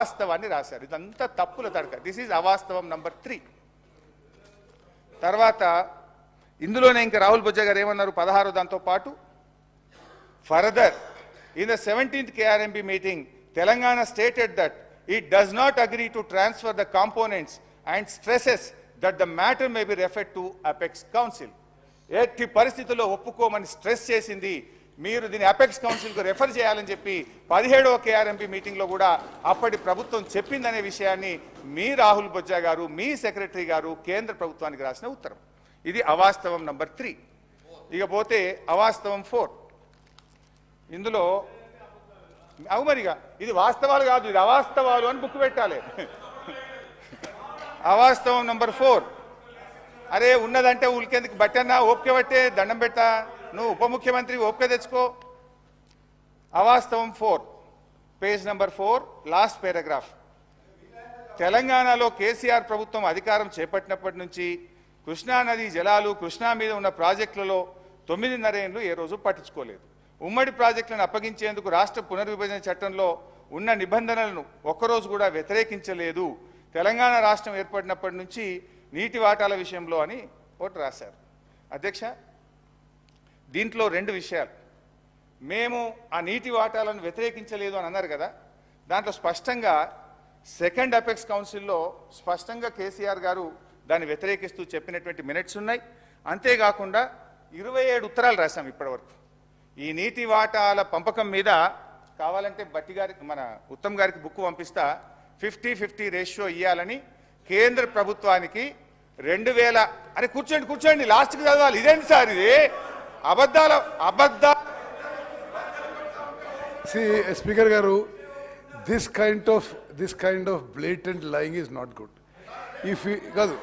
వాస్తవాన్ని రాశారు. ఇదంతా తప్పుల తడక. దిస్ ఈజ్ అవాస్తవం నంబర్ 3. తర్వాత ఇందులోనే ఇంకా రాహుల్ బొజ్జా గారు ఏమన్నారు 16 దాంతో పాటు further in the 17th KRMB meeting Telangana stated that it does not agree to transfer the components and stresses that the matter may be referred to Apex Council. ఎట్టి పరిస్థితుల్లో ఒప్పుకోమని స్ట్రెస్ చేసింది. మీరు దీన్ని అపెక్స్ కౌన్సిల్కు రెఫర్ చేయాలని చెప్పి 17వ KRMB మీటింగ్లో కూడా అప్పటి ప్రభుత్వం చెప్పిందనే విషయాన్ని మీ రాహుల్ బొజ్జా గారు మీ సెక్రటరీ గారు కేంద్ర ప్రభుత్వానికి రాసిన ఉత్తరం. ఇది అవాస్తవం నంబర్ 3. ఇకపోతే అవాస్తవం 4. ఇందులో అవుమరిగా ఇది వాస్తవాలు కాదు, ఇది అవాస్తవాలు అని బుక్ పెట్టాలి. అవాస్తవం నంబర్ 4. అరే ఉన్నదంటే ఉలికేందుకు బట్టన్నా ఓపిక పట్టే దండం పెట్టా, నువ్వు ఉప ముఖ్యమంత్రి ఓపిక తెచ్చుకో. అవాస్తవం 4 పేజ్ నంబర్ 4 లాస్ట్ పారాగ్రాఫ్. తెలంగాణలో కేసీఆర్ ప్రభుత్వం అధికారం చేపట్టినప్పటి నుంచి కృష్ణానది జలాలు కృష్ణా మీద ఉన్న ప్రాజెక్టులలో 9.5 ఏళ్లు ఏ రోజు పట్టించుకోలేదు. ఉమ్మడి ప్రాజెక్టులను అప్పగించేందుకు రాష్ట్ర పునర్విభజన చట్టంలో ఉన్న నిబంధనలను ఒక్కరోజు కూడా వ్యతిరేకించలేదు. తెలంగాణ రాష్ట్రం ఏర్పడినప్పటి నుంచి నీటి వాటాల విషయంలో అని ఒకటి రాశారు. అధ్యక్ష, దీంట్లో 2 విషయాలు. మేము ఆ నీటి వాటాలను వ్యతిరేకించలేదు అని అన్నారు కదా, దాంట్లో స్పష్టంగా సెకండ్ అపెక్స్ కౌన్సిల్లో స్పష్టంగా కేసీఆర్ గారు దాన్ని వ్యతిరేకిస్తూ చెప్పినటువంటి మినిట్స్ ఉన్నాయి. అంతేకాకుండా 27 ఉత్తరాలు రాశాం ఇప్పటివరకు. ఈ నీటి వాటాల పంపకం మీద కావాలంటే బట్టి గారికి మన ఉత్తమ్ గారికి బుక్ పంపిస్తా. 50-50 రేషియో ఇవ్వాలని కేంద్ర ప్రభుత్వానికి 2000 అరే కూర్చోండి లాస్ట్కి చదవాలి. ఇదేంటి సార్ ఇది అబద్ధాల స్పీకర్ గారు, this kind of blatant lying is not good. కాదు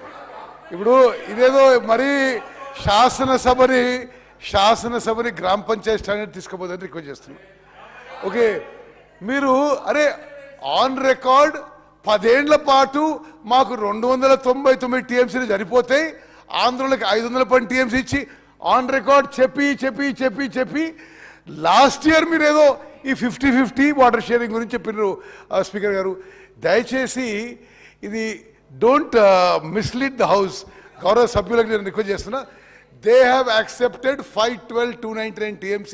ఇప్పుడు ఇదేదో మరి శాసనసభని గ్రామ పంచాయతీ స్టాండర్డ్ తీసుకోపోదని రిక్వెస్ట్ చేస్తున్నాను. ఓకే, మీరు అరే ఆన్ రికార్డ్ 10 ఏళ్ల పాటు మాకు 299 TMCలు సరిపోతాయి, ఆంధ్రులకు 510 TMC ఇచ్చి ఆన్ రికార్డ్ చెప్పి లాస్ట్ ఇయర్ మీరు ఏదో ఈ 50-50 వాటర్ షేరింగ్ గురించి చెప్పినారు. స్పీకర్ గారు, దయచేసి ఇది డోంట్ మిస్లీడ్ ద హౌస్. గౌరవ సభ్యులకు నేను రిక్వెస్ట్ చేస్తున్నా. They have accepted 512,299 TMC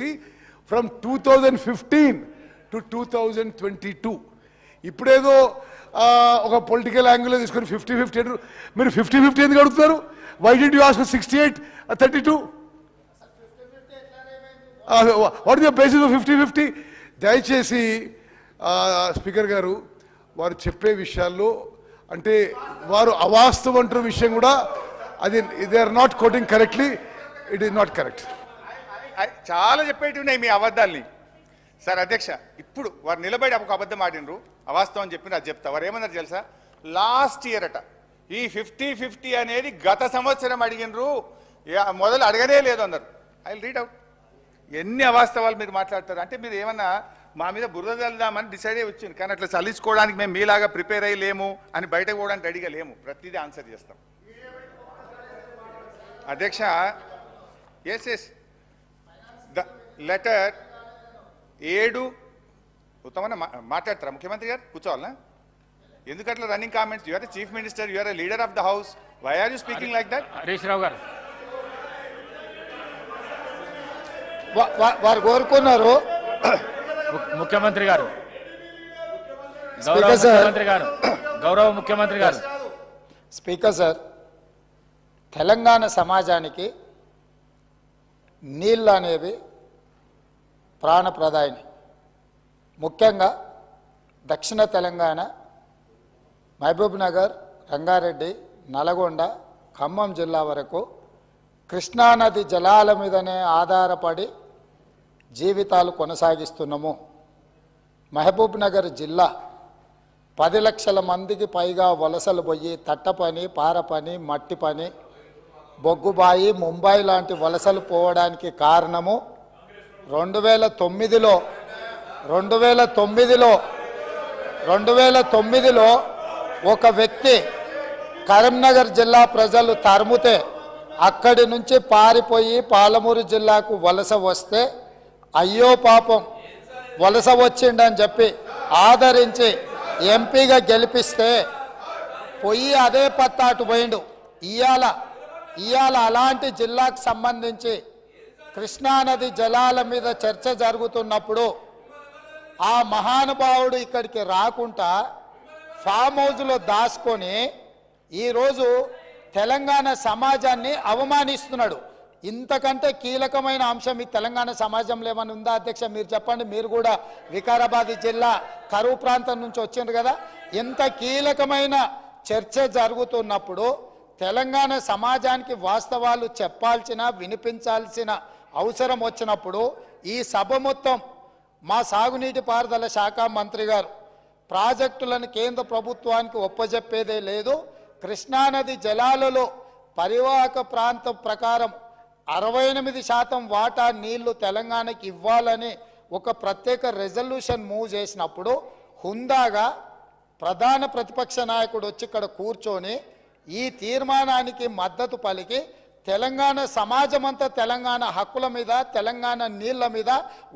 from 2015 to 2022. ఇప్పుడేదో ఒక పొలిటికల్ యాంగిల్లో తీసుకొని 50-50 అంటారు. మీరు 50-50 ఎందుకు అడుగుతున్నారు? Why did you ask 68-32? What is the basis of 50-50? దయచేసి స్పీకర్ గారు, వారు చెప్పే విషయాల్లో అంటే వారు అవాస్తవం అంటున్న విషయం కూడా అది they are not quoting correctly. It is not correct. చాలా చెప్పేటి ఉన్నాయి మీ అబద్ధాల్ని. సార్ అధ్యక్ష, ఇప్పుడు వారు నిలబడి ఒక అబద్ధం ఆడినరు, అవాస్తవం చెప్పిన అది చెప్తా. వారు ఏమన్నారు తెలుసా? లాస్ట్ ఇయర్ అట ఈ 50-50 అనేది గత సంవత్సరం అడిగినరు, మొదలు అడగనే లేదు అన్నారు. I will read out. ఎన్ని అవాస్తవాలు మీరు మాట్లాడతారు అంటే మీరు ఏమన్నా మా మీద బురద చల్లుదామని డిసైడ్ అయ్యి వచ్చింది. కానీ అట్లా చల్లించుకోవడానికి మేము మీలాగా ప్రిపేర్ అయ్యలేము అని బయటకు పోవడానికి రెడీగా లేము. ప్రతిదీ ఆన్సర్ చేస్తాం. అధ్యక్ష, ఎస్ ద లెటర్ 7 ఉత్తమన్న మాట్లాడతారా ముఖ్యమంత్రి గారు? కూర్చోవాలనా? ఎందుకట్లా running comments? You are the chief minister, you are the leader of the house. Why are you speaking like that? Harish Rao గారు వారు కోరుకున్నారు. ముఖ్యమంత్రి గారు, గౌరవ ముఖ్యమంత్రి గారు. స్పీకర్ సార్, తెలంగాణ సమాజానికి నీళ్ళు అనేవి ప్రాణప్రదాయిని. ముఖ్యంగా దక్షిణ తెలంగాణ మహబూబ్ నగర్, రంగారెడ్డి, నల్గొండ, ఖమ్మం జిల్లా వరకు కృష్ణానది జలాల మీదనే ఆధారపడి జీవితాలు కొనసాగిస్తున్నాము. మహబూబ్ నగర్ జిల్లా 10 లక్షల మందికి పైగా వలసలు పోయి తట్ట పని, పార పని, మట్టి పని, బొగ్గుబాయి, ముంబై లాంటి వలసలు పోవడానికి కారణము 2009లో ఒక వ్యక్తి కరీంనగర్ జిల్లా ప్రజలు తరుముతే అక్కడి నుంచి పారిపోయి పాలమూరు జిల్లాకు వలస వస్తే అయ్యో పాపం వలస వచ్చిండని చెప్పి ఆదరించి ఎంపీగా గెలిపిస్తే పోయి అదే పత్తాటు పోయిండు. ఇవాళ అలాంటి జిల్లాకు సంబంధించి కృష్ణానది జలాల మీద చర్చ జరుగుతున్నప్పుడు ఆ మహానుభావుడు ఇక్కడికి రాకుండా ఫామ్ హౌస్లో దాచుకొని ఈరోజు తెలంగాణ సమాజాన్ని అవమానిస్తున్నాడు. ఇంతకంటే కీలకమైన అంశం ఈ తెలంగాణ సమాజంలో ఏమైనా ఉందా అధ్యక్ష? మీరు చెప్పండి. మీరు కూడా వికారాబాద్ జిల్లా కరువు ప్రాంతం నుంచి వచ్చిండ్రు కదా. ఇంత కీలకమైన చర్చ జరుగుతున్నప్పుడు తెలంగాణ సమాజానికి వాస్తవాలు చెప్పాల్సిన వినిపించాల్సిన అవసరం వచ్చినప్పుడు ఈ సభ మొత్తం మా సాగునీటి పారుదల శాఖ మంత్రి గారు ప్రాజెక్టులను కేంద్ర ప్రభుత్వానికి ఒప్పజెప్పేదే లేదు, కృష్ణానది జలాలలో పరివాహక ప్రాంతం ప్రకారం 68% వాటా నీళ్లు తెలంగాణకి ఇవ్వాలని ఒక ప్రత్యేక రెజల్యూషన్ మూవ్ చేసినప్పుడు హుందాగా ప్రధాన ప్రతిపక్ష నాయకుడు వచ్చి ఇక్కడ కూర్చొని ఈ తీర్మానానికి మద్దతు పలికి తెలంగాణ సమాజమంతా తెలంగాణ హక్కుల మీద తెలంగాణ నీళ్ల మీద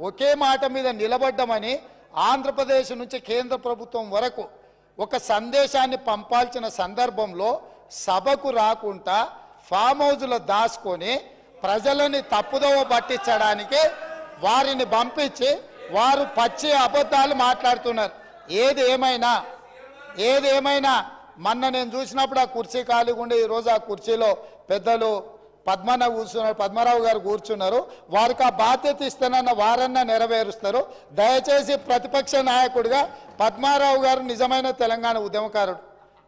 ఒకే మాట మీద నిలబడ్డమని ఆంధ్రప్రదేశ్ నుంచి కేంద్ర ప్రభుత్వం వరకు ఒక సందేశాన్ని పంపాల్సిన సందర్భంలో సభకు రాకుండా ఫామ్ హౌస్లో దాచుకొని ప్రజలని తప్పుదోవ పట్టించడానికి వారిని పంపించి వారు పచ్చి అబద్ధాలు మాట్లాడుతున్నారు. ఏది ఏమైనా మొన్న నేను చూసినప్పుడు ఆ కుర్చీ ఖాళీగా ఉండి ఈరోజు ఆ కుర్చీలో పెద్దలు పద్మరావు గారు కూర్చున్నారు. వారికి ఆ బాధ్యత ఇస్తానన్న వారన్నా నెరవేరుస్తారు. దయచేసి ప్రతిపక్ష నాయకుడిగా పద్మారావు గారు నిజమైన తెలంగాణ ఉద్యమకారుడు,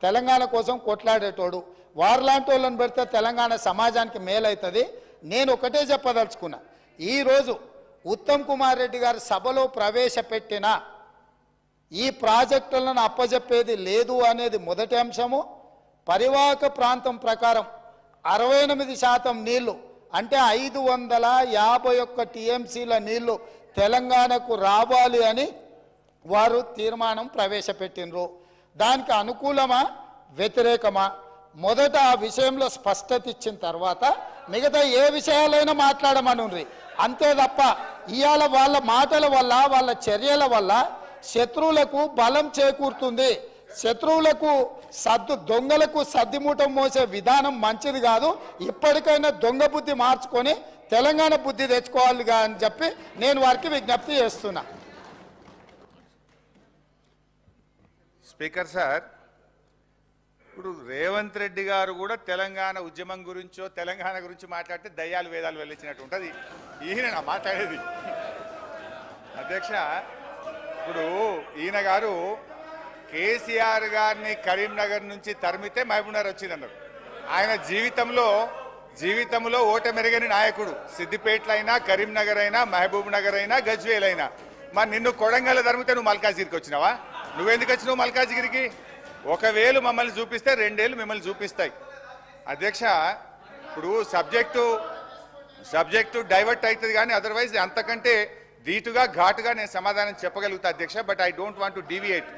తెలంగాణ కోసం కొట్లాడేటోడు. వారిలాంటి వాళ్ళని పెడితే తెలంగాణ సమాజానికి మేలవుతుంది. నేను ఒకటే చెప్పదలుచుకున్నా, ఈరోజు ఉత్తమ్ కుమార్ రెడ్డి గారు సభలో ప్రవేశపెట్టిన ఈ ప్రాజెక్టులను అప్పజెప్పేది లేదు అనేది మొదటి అంశము. పరివాహక ప్రాంతం ప్రకారం 68% నీళ్లు అంటే 551 టీఎంసీల నీళ్లు తెలంగాణకు రావాలి అని వారు తీర్మానం ప్రవేశపెట్టినరు. దానికి అనుకూలమా వ్యతిరేకమా మొదట ఆ విషయంలో స్పష్టత ఇచ్చిన తర్వాత మిగతా ఏ విషయాలైనా మాట్లాడమనుండ్రి. అంతే తప్ప ఇవాళ వాళ్ళ మాటల వల్ల వాళ్ళ చర్యల వల్ల శత్రువులకు బలం చేకూరుతుంది. శత్రువులకు దొంగలకు సద్దిమూటం మోసే విధానం మంచిది కాదు. ఇప్పటికైనా దొంగ బుద్ధి మార్చుకొని తెలంగాణ బుద్ధి తెచ్చుకోవాలి అని చెప్పి నేను వారికి విజ్ఞప్తి చేస్తున్నా. స్పీకర్ సార్, ఇప్పుడు రేవంత్ రెడ్డి గారు కూడా తెలంగాణ ఉద్యమం గురించో తెలంగాణ గురించి మాట్లాడితే దయ్యాలు వేదాలు వెళ్ళించినట్టు ఉంటుంది. ఈయన మాట్లాడేది అధ్యక్ష. ఇప్పుడు ఈయన గారు కేసీఆర్ గారిని కరీంనగర్ నుంచి తరిమితే మహబూబ్నగర్ వచ్చిందన్నారు. ఆయన జీవితంలో ఓటమెరగని నాయకుడు. సిద్దిపేటలో అయినా, కరీంనగర్ అయినా, మహబూబ్ నగర్ అయినా, గజ్వేల్ అయినా. మరి నిన్ను కొడంగల్ తరిమితే నువ్వు మల్కాజిగిరికి వచ్చినావా? నువ్వెందుకు వచ్చినావు మల్కాజిగిరికి? ఒకవేళ మమ్మల్ని చూపిస్తే 2 ఏళ్ళు మిమ్మల్ని చూపిస్తాయి. అధ్యక్ష, ఇప్పుడు సబ్జెక్టు డైవర్ట్ అవుతుంది కానీ అదర్వైజ్ అంతకంటే ధీటుగా ఘాటుగా నేను సమాధానం చెప్పగలుగుతా అధ్యక్ష. But I don't want to deviate.